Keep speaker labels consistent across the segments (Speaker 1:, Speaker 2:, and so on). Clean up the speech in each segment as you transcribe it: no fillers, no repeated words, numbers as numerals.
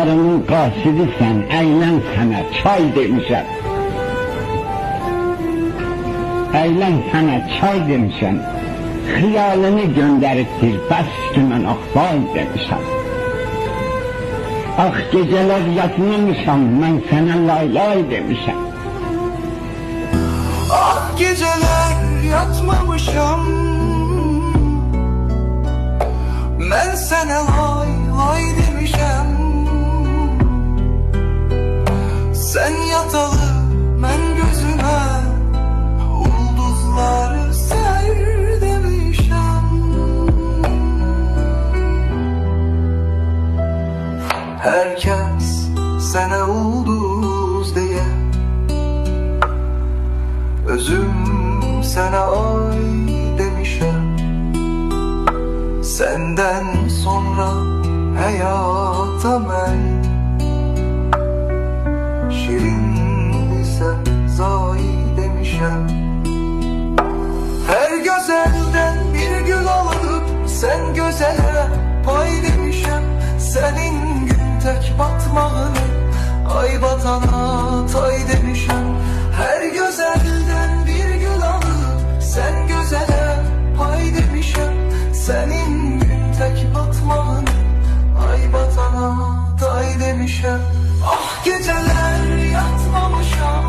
Speaker 1: Yollarının qasidisən, əylən sənə çay demişəm. Əylən sənə çay demişəm. Xiyalını göndəribdir, bəs ki mən axbay demişəm. Ax gecələr yatmamışam, mən sənə lay lay demişəm.
Speaker 2: Ah geceler yatmamışam, ben sana lay lay demişem. Sen yatalı ben gözüme ulduzları ser demişem. Herkes sana ulduz diye, özüm sana ay demişem. Senden sonra hayata ben şirin ise zayi demişem. Her güzelden bir gül alıp sen gözele pay demişem. Senin gün tek batmağını ay batana tay demişem. Her güzelden bir gül alıp sen gözele pay demişem. Senin gün tek batmağını ay batana tay demişem. Ah geceler yatmamışam,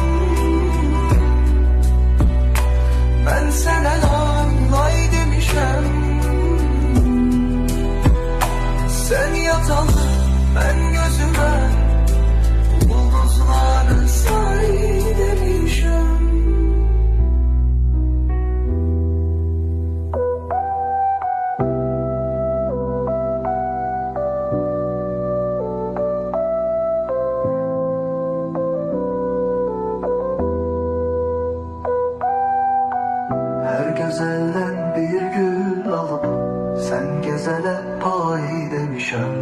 Speaker 2: ben sana lay lay demişem. Sen yatalı ben gözüme ulduzları say demişem. Her güzelden bir gül alıp sen gezele pay demişem.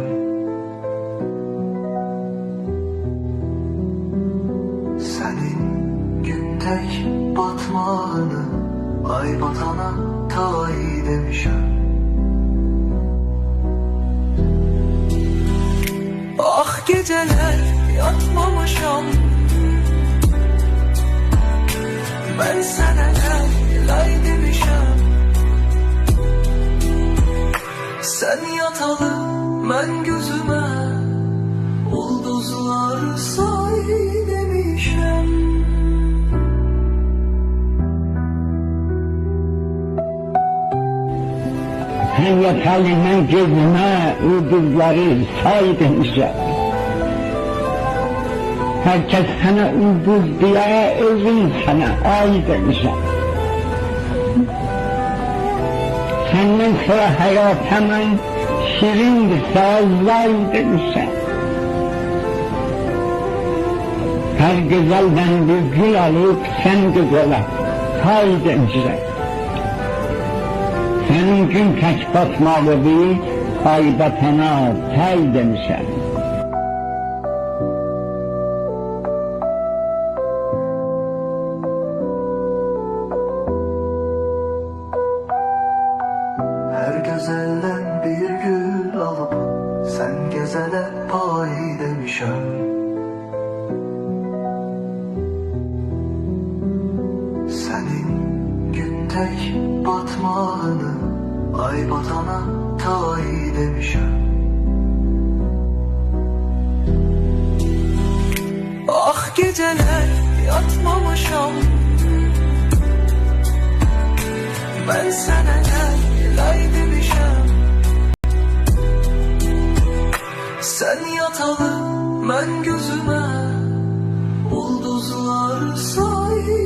Speaker 2: Senin gün tek batmağını ay batana tay demişem. Ah geceler yatmamışam, ben sana lay lay demişem. Sen yatalı ben gözüme ulduzları say demişem.
Speaker 1: Sen yatalı mən gözümə ulduzları say demişəm. Herkes sana ulduz diye, özün sana ay demişəm. Senden sonra hayata mən şirindir, sağlay demişəm. Her güzelden bir gül alıp sen güzele tay demişəm. Senin gün tek batmağı değil, ay batana tay demişəm.
Speaker 2: Her güzelden bir gül alıp sen gezele pay demişem. Senin gün tek batmağını ay batana tay demişem. Ah geceler yatmamışam, ben sana lay lay demişem. Sen yatalı ben gözüme ulduzları say